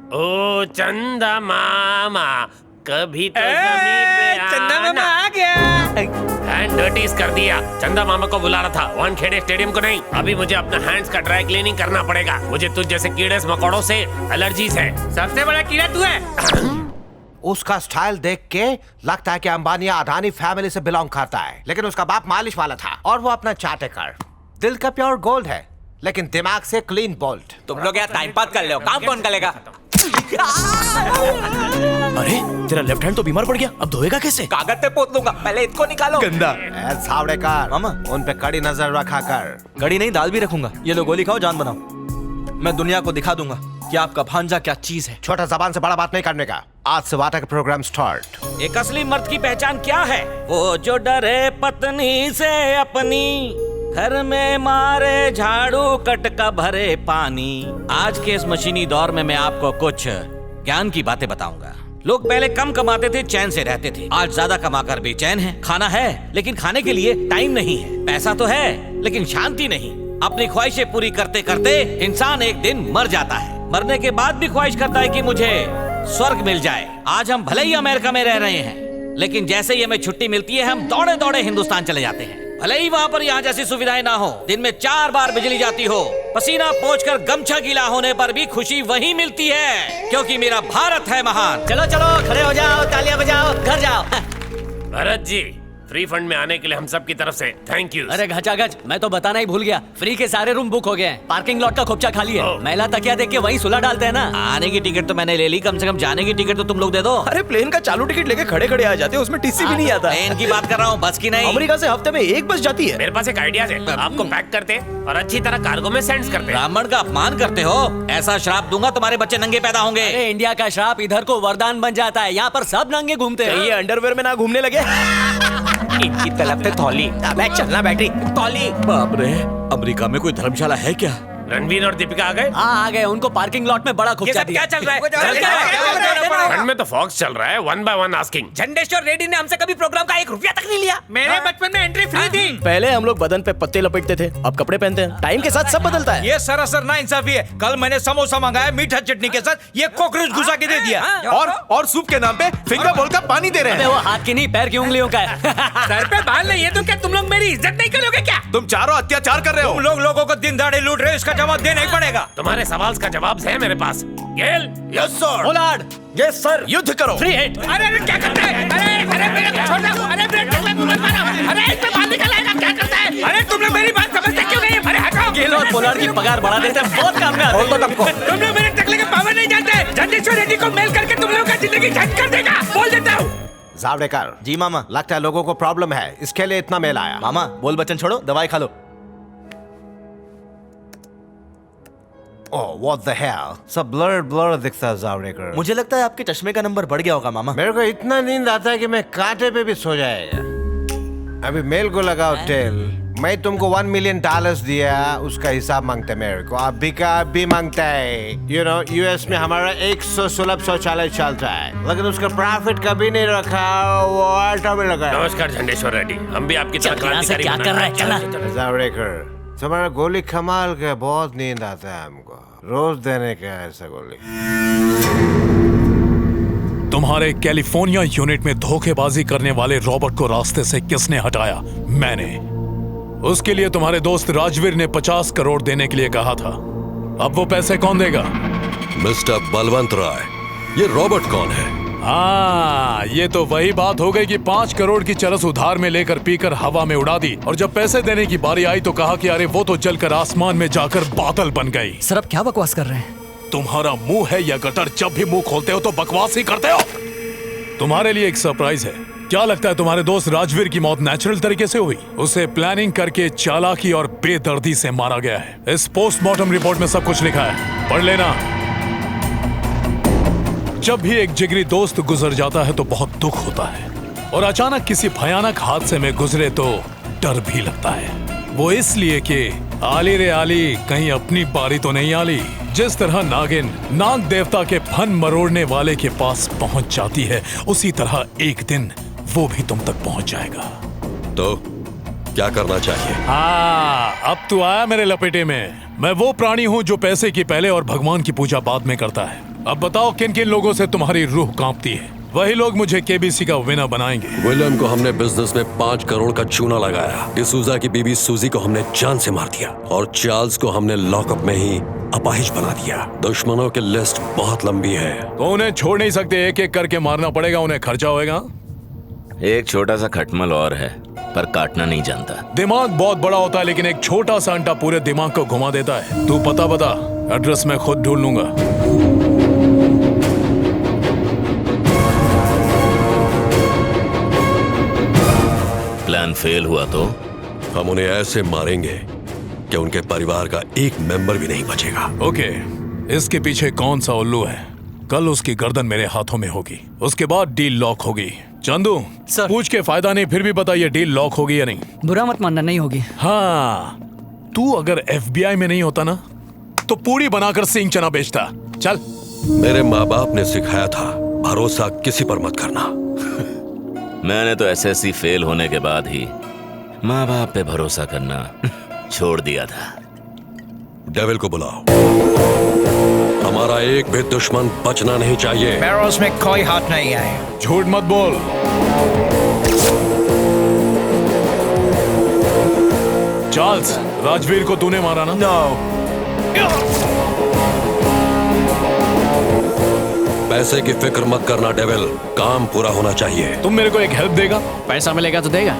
ओ चंदा मामा, कभी तो ज़मीन पे चंदा मामा आ गया। हैंड डर्टीज कर दिया। चंदा मामा को बुला रहा था, वानखेड़े स्टेडियम को नहीं। अभी मुझे अपना हैंड्स का ड्राई क्लीनिंग करना पड़ेगा। मुझे तुझ जैसे कीड़े मकोड़ों से एलर्जीज है। सबसे बड़ा कीड़ा तू है। उसका स्टाइल देख के लगता है कि अंबानी अडानी फैमिली से बिलोंग करता है, लेकिन उसका बाप मालिश वाला था और वो अपना चाटेकर। दिल का प्योर गोल्ड है, लेकिन दिमाग से क्लीन बोल्ट। तुम लोग यहाँ टाइम पास कर लो, काम कौन करेगा? अरे तेरा लेफ्ट हैंड तो बीमार पड़ गया, अब धोएगा कैसे? कागज पे पोत लूंगा, पहले इसको निकालो। गंदा। सावड़ेकर मामा। उन पे कड़ी नजर रखा कर। गड़ी नहीं, दाल भी रखूंगा। ये लो गोली खाओ, जान बनाओ। मैं दुनिया को दिखा दूंगा कि आपका भांजा क्या चीज है। छोटा जबान से बड़ा बात नहीं करने का। आज से वाटा का प्रोग्राम स्टार्ट। एक असली मर्द की पहचान क्या है? वो जो डरे पत्नी से अपनी, घर में मारे झाड़ू कटका भरे पानी। आज के इस मशीनी दौर में मैं आपको कुछ ज्ञान की बातें बताऊंगा। लोग पहले कम कमाते थे, चैन से रहते थे। आज ज्यादा कमाकर भी चैन है। खाना है लेकिन खाने के लिए टाइम नहीं है। पैसा तो है लेकिन शांति नहीं। अपनी ख्वाहिशें पूरी करते करते इंसान एक दिन मर जाता है। मरने के बाद भी ख्वाहिश करता है कि मुझे स्वर्ग मिल जाए। आज हम भले ही अमेरिका में रह रहे हैं, लेकिन जैसे ही हमें छुट्टी मिलती है हम दौड़े दौड़े हिंदुस्तान चले जाते हैं। भले ही वहाँ पर यहाँ जैसी सुविधाएं ना हो, दिन में 4 बार बिजली जाती हो, पसीना पोंछकर गमछा गीला होने पर भी खुशी वही मिलती है, क्योंकि मेरा भारत है महान। चलो चलो खड़े हो जाओ, तालियां बजाओ, घर जाओ। भरत जी, फ्री फंड में आने के लिए हम सब की तरफ से थैंक यू। अरे घचाघच, मैं तो बताना ही भूल गया। फ्री के सारे रूम बुक हो गए हैं। पार्किंग लॉट का खोपचा खाली है। महिला तकिया देख के वहीं सुला डालते हैं ना। आने की टिकट तो मैंने ले ली, कम से कम जाने की टिकट तो तुम लोग दे दो। अरे प्लेन का चालू टिकट लेके खड़े खड़े आ जाते हैं, उसमें टीसी भी नहीं आता। प्लेन की बात कर रहा हूँ, बस की नहीं। अमेरिका से हफ्ते में एक बस जाती है। मेरे पास एक आइडिया है, आपको पैक करते और अच्छी तरह कार्गो में सेंड करते। ब्राह्मण का अपमान करते हो। ऐसा श्राप दूंगा तुम्हारे बच्चे नंगे पैदा होंगे। अरे इंडिया का श्राप इधर को वरदान बन जाता है। यहाँ पर सब नंगे घूमते हैं। ये अंडरवेयर में ना घूमने लगे। इनकी तलब पे थौली, चलना बैटरी थौली। बाप रे, अमेरिका में कोई धर्मशाला है क्या? रणवीर और दीपिका आ गए? हाँ आ गए। उनको पार्किंग लॉट में बड़ा खोपचा दिया। क्या चल रहा है? फंड में तो फॉक्स चल रहा है, 1 by 1 आस्किंग। झंडेश्वर रेड्डी ने हमसे कभी प्रोग्राम का 1 रुपया तक नहीं लिया। मेरे बचपन में एंट्री फ्री थी। पहले हम लोग बदन पे पत्ते लपेटते थे, अब कपड़े पहनते हैं। टाइम के साथ सब बदलता है। ये सरासर नाइंसाफी है। कल मैंने समोसा मंगाया मीठा चटनी के साथ, ये कॉकरोच घुसा के दे दिया। और सूप के नाम पे फिंगर बोल का पानी दे रहे अबे हैं। वो हाथ की नहीं, पैर की उंगलियों का है। सर पे बाल नहीं है तो क्या तुम लोग मेरी इज्जत नहीं करोगे क्या? तुम चारों अत्याचार कर रहे हो। तुम लोग लोगों को दिन दहाड़े लूट रहे हो, इसका जवाब देना ही पड़ेगा। तुम्हारे सवाल का जवाब है मेरे पास। Gayle, yes sir. Pollard, yes sir. युद्ध करो। Free hit. अरे क्या करते हैं? अरे मेरे को छोड़ दो। अरे ब्रेक टकले को मत मारो। अरे इस पे बाल निकल आएगा, क्या करता है? अरे तुम लोग मेरी बात समझते क्यों नहीं? अरे हटाओ। गेल और पोलार्ड की पगार बढ़ा देते हैं, बहुत काम में आते हैं। तुम लोग मेरे टकले के पावर नहीं जानते। झंडेश्वर रेड्डी को मेल करके तुम लोगों का जिंदगी झंड कर देगा, बोल देता हूँ। जावड़ेकर जी मामा। लगता है लोगों को प्रॉब्लम है, इसके लिए इतना मेल आया। मामा बोल बच्चन छोड़ो, दवाई खा लो। ओह व्हाट द हेल, सब ब्लर ब्लर दिखता है जावड़ेकर। मुझे लगता है आपके चश्मे का नंबर बढ़ गया होगा मामा। मेरे को इतना नींद आता है कि मैं कांटे पे भी सो जाएगा। अभी मेल को लगाओ टेल। मैं तुमको $1 million दिया, उसका हिसाब मांगते मेरे को। अभी का अभी मांगता है। यू नो यूएस में हमारा 100 सुलभ शौचालय चलता है, लेकिन उसका प्रॉफिट कभी नहीं रखा, वो आटा में लगा। नमस्कार झंडेश्वर रेड्डी, हम भी आपकी तरह चल, यहाँ से क्रांतिकारी क्या कर रहा है? चला। जावड़ेकर तुम्हारा गोली कमाल का, बहुत नींद आता है हमको। रोज देने का ऐसा गोली। तुम्हारे कैलिफोर्निया यूनिट में धोखेबाजी करने वाले रॉबर्ट को रास्ते से किसने हटाया? मैंने। उसके लिए तुम्हारे दोस्त राजवीर ने 50 करोड़ देने के लिए कहा था। अब वो पैसे कौन देगा? मिस्टर बलवंत राय, ये रॉबर्ट कौन है? हाँ, ये तो वही बात हो गई कि 5 करोड़ की चरस उधार में लेकर पीकर हवा में उड़ा दी, और जब पैसे देने की बारी आई तो कहा कि अरे वो तो जलकर आसमान में जाकर बादल बन गई। सर अब क्या बकवास कर रहे हैं? तुम्हारा मुंह है या गटर, जब भी मुंह खोलते हो तो बकवास ही करते हो। तुम्हारे लिए एक सरप्राइज है। क्या लगता है तुम्हारे दोस्त राजवीर की मौत नेचुरल तरीके से हुई? उसे प्लानिंग करके चालाकी और बेदर्दी से मारा गया है। इस पोस्टमार्टम रिपोर्ट में सब कुछ लिखा है, पढ़ लेना। जब भी एक जिगरी दोस्त गुजर जाता है तो बहुत दुख होता है, और अचानक किसी भयानक हादसे में गुजरे तो डर भी लगता है। वो इसलिए कि आली रे आली, कहीं अपनी बारी तो नहीं आली। जिस तरह नागिन नाग देवता के फन मरोड़ने वाले के पास पहुंच जाती है, उसी तरह एक दिन वो भी तुम तक पहुंच जाएगा। तो क्या करना चाहिए? हाँ, अब तू आया मेरे लपेटे में। मैं वो प्राणी हूँ जो पैसे की पहले और भगवान की पूजा बाद में करता है। अब बताओ किन किन लोगों से तुम्हारी रूह कांपती है? वही लोग मुझे केबीसी का विनर बनाएंगे। विलियम को हमने बिजनेस में 5 करोड़ का चूना लगाया। डिसूजा की बीबी सूजी को हमने जान से मार दिया और चार्ल्स को हमने लॉकअप में ही अपाहिज बना दिया। दुश्मनों की लिस्ट बहुत लंबी है। तो उन्हें छोड़ नहीं सकते, एक एक करके मारना पड़ेगा, उन्हें खर्चा होएगा। एक छोटा सा खटमल और है, पर काटना नहीं जानता। दिमाग बहुत बड़ा होता है, लेकिन एक छोटा सा अंटा पूरे दिमाग को घुमा देता है। तू पता बता, एड्रेस मैं खुद ढूंढ लूंगा। प्लान फेल हुआ तो हम उन्हें ऐसे मारेंगे कि उनके परिवार का एक मेंबर भी नहीं बचेगा। ओके, इसके पीछे कौन सा उल्लू है? कल उसकी गर्दन मेरे हाथों में होगी, उसके बाद डील लॉक होगी। चंदू सर। पूछ के फायदा नहीं, फिर भी बताइए डील लॉक होगी या नहीं? बुरा मत मानना, नहीं होगी। हाँ, तू अगर FBI में नहीं होता ना तो पूरी बनाकर सिंह चना बेचता। चल। मेरे माँ बाप ने सिखाया था, भरोसा किसी पर मत करना। मैंने तो SSC फेल होने के बाद ही माँ बाप पे भरोसा करना छोड़ दिया था। डेविल को बुलाओ। हमारा एक भी दुश्मन बचना नहीं चाहिए। बैरोस में कोई हाथ नहीं आए। झूठ मत बोल। चार्ल्स, राजवीर को तूने मारा ना? पैसे की फिक्र मत करना डेविल, काम पूरा होना चाहिए। तुम मेरे को एक हेल्प देगा? पैसा मिलेगा तो देगा।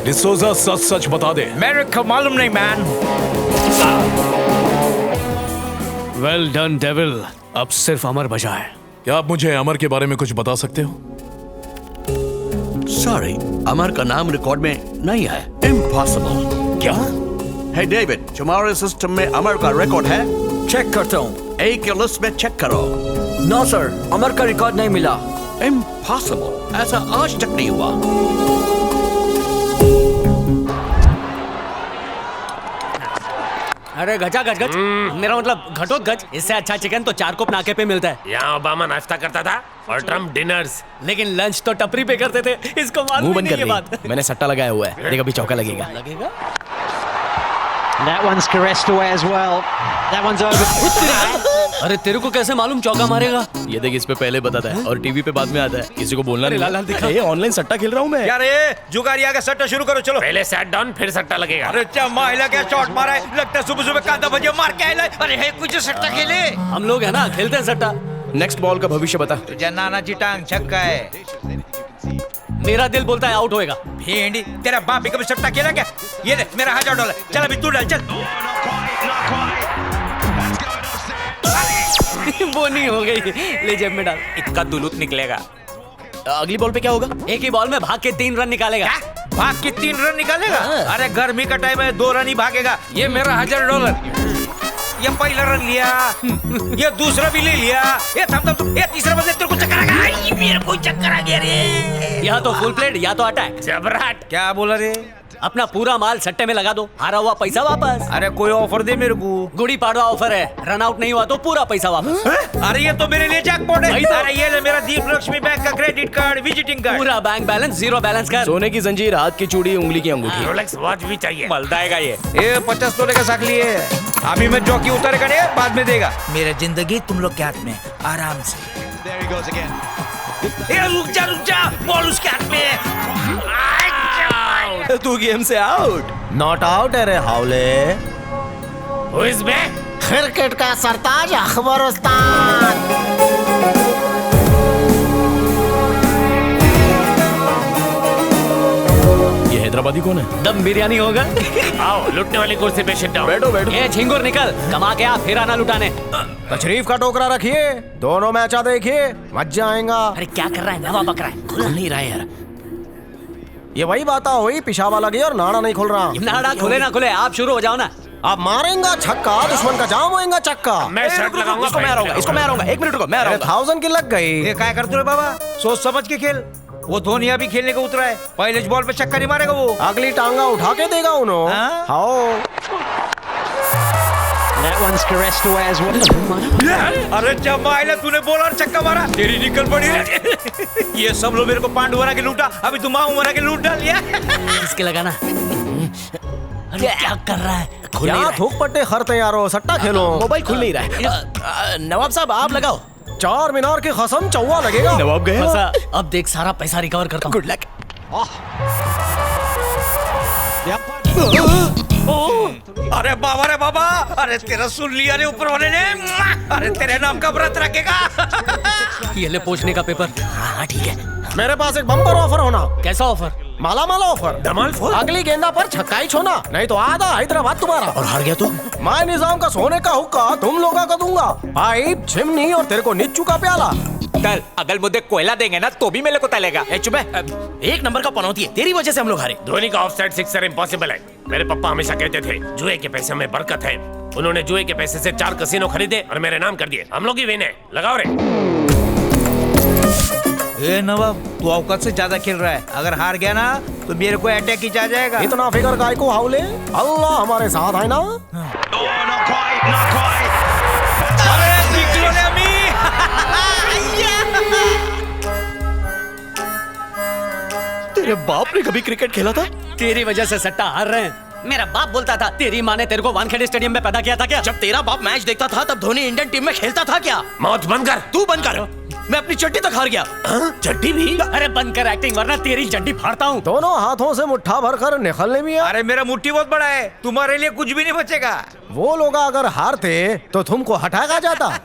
डिसोजा सच सच बता दे। मेरे को मालूम नहीं मैन। वेल डन डेविल, अब सिर्फ अमर बचा है। क्या आप मुझे अमर के बारे में कुछ बता सकते हो? सॉरी, अमर का नाम रिकॉर्ड में नहीं है। इम्पॉसिबल। क्या? हे डेविड, तुम्हारे सिस्टम में अमर का रिकॉर्ड है? चेक करता हूँ। एक लिस्ट में चेक करो। नो सर, अमर का रिकॉर्ड नहीं मिला। इम्पॉसिबल, ऐसा आज तक नहीं हुआ। अरे गजा गज गज, मेरा मतलब घटोत्कच। इससे अच्छा चिकन तो 4 कोप नाके पे मिलता है। यहाँ ओबामा नाश्ता करता था और ट्रम्प डिनर्स। लेकिन लंच तो टपरी पे करते थे। इसको मालूम नहीं ये बात। मैंने सट्टा लगाया हुआ है, देख अभी चौका लगेगा। That one's caressed away as well. That one's over. अरे तेरे को कैसे मालूम चौका मारेगा? ये देख, इस पे पहले बताता है और टीवी पे बाद में आता है। किसी को बोलना नहीं। लाल लाल दिखा। ये ऑनलाइन सट्टा खेल रहा हूँ मैं। यार ये जुगारिया का सट्टा शुरू करो, चलो। पहले सेट डाउन, फिर सट्टा लगेगा। अरे क्या माहिला क्या शॉट मारा है, लगता है सुबह सुबह कांदा बजे मार के आए। अरे है कुछ सट्टा खेले। हम लोग है ना, खेलते हैं सट्टा। नेक्स्ट बॉल का भविष्य बता। तुझे नाना चिटांग छक्का है। मेरा दिल बोलता है आउट होएगा। भेंडी, तेरा बाप भी कभी सट्टा खेला क्या? ये ले मेरा $1000। चल अभी तू डाल, चल। वो नहीं हो गई, ले जेब में डाल। इतना दुलूत निकलेगा। अगली बॉल पे क्या होगा? एक ही बॉल में भाग के 3 रन निकालेगा। भाग के 3 रन निकालेगा? अरे गर्मी का टाइम है, 2 रन ही भागेगा। ये मेरा $1000। ये पहला रन लिया, ये दूसरा भी ले लिया। ये थम थम थम, ये तीसरा बल्ले तेरे को चक्कर आ गया। ये मेरे को चक्कर आ गया रे। या तो फुल प्लेट या तो अटैक। जबराट। क्या बोला रे? अपना पूरा माल सट्टे में लगा दो, हारा हुआ पैसा वापस। अरे कोई ऑफर दे मेरे को। गुड़ी पाड़वा ऑफर है, रन आउट नहीं हुआ तो पूरा पैसा वापस। अरे ये तो मेरे लिए जैकपॉट है। वही तो। अरे ये ले मेरा दीप लक्ष्मी बैंक का क्रेडिट कार्ड, विजिटिंग कार्ड। पूरा बैंक बैलेंस जीरो बैलेंस कर। सोने की जंजीर, हाथ की चूड़ी, उंगली की अंगूठी। रोलेक्स वॉच भी चाहिए। मलदाएगा ये 50 तोले का साकली है। अभी मैं जॉकी उतारेगा नहीं, बाद में देगा। मेरा जिंदगी तुम लोग के हाथ में, आराम से। रुक जा, बॉल उसके हाथ में है। तू गेम से आउट। नॉट आउट है रे हावले। Who is back? क्रिकेट का सरताज अखबर उस्ताद। ये हैदराबादी कौन है? दम बिरयानी होगा। आओ, लुटने वाली कुर्सी पे sit down। बैठो बैठो। ये झिंगुर निकल, कमा के आ, फिर आना लुटाने। तशरीफ का टोकरा रखिए, दोनों मैच देखिए, मजा आएगा। अरे क्या कर रहा है, नवा बक रहा है। खुल नहीं रहा है यार। ये वही बात हुई, पिशावा लगी और नाड़ा नहीं खुल रहा। नाड़ा खुले ना खुले, आप शुरू हो जाओ ना। अब मारेंगा छक्का, दुश्मन का जाम होएगा चक्का। मैं शर्ट लगाऊंगा। इसको मैं हराऊंगा, इसको मैं हराऊंगा। 1 मिनट रुको, मैं हराऊंगा। 1000 की लग गई। ये क्या करते रे बाबा, सोच समझ के खेल। वो धोनिया भी खेलने को उतरा है, पहले बॉल पे चक्का नहीं मारेगा वो। अगली टांगा उठा के देगा उन्होंने। हाँ? हाँ। That one's caressed away as well. अरे जब माइला तूने बोला और चक्का मारा, तेरी निकल पड़ी रे। ये सब लोग मेरे को पांडु बना के लूटा, अभी तुम माऊ बना के लूट डाल लिया। किसके लगाना? अरे क्या कर रहा है? खुल नहीं क्या रहा थूक पट्टे खरते यारो, सट्टा खेलो। मोबाइल खुल नहीं रहा है। नवाब साहब आप लगाओ। चार मीनार की कसम चौवा लगेगा। नवाब गए? मजा, अब देख सारा पैसा रिकवर करता हूँ। Good luck. अरे बाबा रे बाबा, अरे तेरा सुन लिया रे ऊपर वाले ने। अरे तेरे नाम का व्रत रखेगा। ये ले पूछने का पेपर। हाँ ठीक है। मेरे पास एक बम्पर ऑफर होना। कैसा ऑफर? माला माला ऑफर। धमाल फोर। अगली गेंदा पर छक्का ही छोना, नहीं तो आधा हैदराबाद तुम्हारा। और हार गया तो? मैं निजाम का सोने का हुक्का तुम लोगों को दूंगा। पाइप, चिमनी और तेरे को निच्चू का प्याला। तल, अगल मुद्दे कोयला देंगे ना तो भी मेरे को तलेगा। चुप है। एक नंबर का पनौती है, तेरी वजह से हम लोग हारे। धोनी का ऑफसाइड सिक्सर इम्पॉसिबल है। मेरे पापा हमेशा कहते थे जुए के पैसे में बरकत है। उन्होंने जुए के पैसे से 4 कसिनो खरीदे और मेरे नाम कर दिए। हम लोग ही विन है। लगाओ रे। ए नवाब, तू औकात से ज्यादा खेल रहा है। अगर हार गया ना तो मेरे को अटैक ही आ जाएगा। इतना फिकर काय को हाउले, अल्लाह हमारे साथ है ना। अरे निकलो रे अम्मी। तेरे बाप ने कभी क्रिकेट खेला था? तेरी वजह से सट्टा हार रहे हैं। मेरा बाप बोलता था तेरी माँ ने तेरे को वानखेड़े स्टेडियम में पैदा किया था क्या? जब तेरा बाप मैच देखता था तब धोनी इंडियन टीम में खेलता था क्या? मौत बंद कर। तू बंद कर। मैं अपनी चड्डी तक हार गया। चड्डी भी? अरे बंद कर एक्टिंग वरना तेरी चड्डी फाड़ता हूँ। दोनों हाथों से मुट्ठा भर कर निकलने भी है। अरे मेरा मुट्ठी बहुत बड़ा है, तुम्हारे लिए कुछ भी नहीं बचेगा। वो लोग अगर हारते तो तुमको हटाया जाता।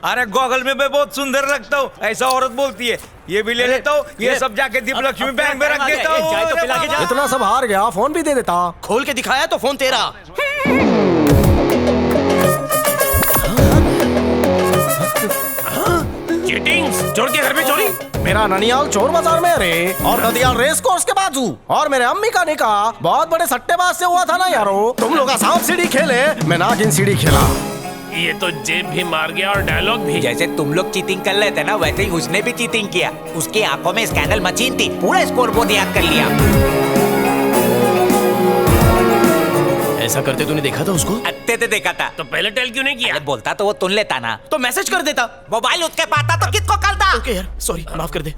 अरे गॉगल में मैं बहुत सुंदर लगता हूँ, ऐसा औरत बोलती है। ये भी ले लेता हूँ, ये सब जाके दीप लक्ष्मी बैंक में रख देता हूँ। चाय तो पिला के जा। इतना सब हार गया, फोन भी दे देता। खोल के दिखाया तो फोन तेरा। चीटिंग, चोर के घर में चोरी। मेरा ननियाल चोर बाजार में रे, और नदियाल रेस कोर्स के बाजू। और मेरे अम्मी का निकाह बहुत बड़े सट्टेबाज से हुआ था ना यारो। तुम लोग सांप सीढ़ी खेले, मैं नागिन सीढ़ी खेला। ये तो जेब भी मार गया और डायलॉग भी। जैसे तुम लोग चीटिंग कर लेते ना, वैसे ही उसने भी चीटिंग किया। उसकी आंखों में स्कैंडल मशीन थी, पूरा स्कोर बोर्ड याद कर लिया। ऐसा करते तूने देखा था उसको? अत्ते ते देखा था। तो पहले टेल क्यों नहीं किया? अरे बोलता तो वो तुन लेता ना। तो मैसेज कर देता। मोबाइल उसके पास था तो किसको करता? ओके यार, सॉरी, माफ कर दे।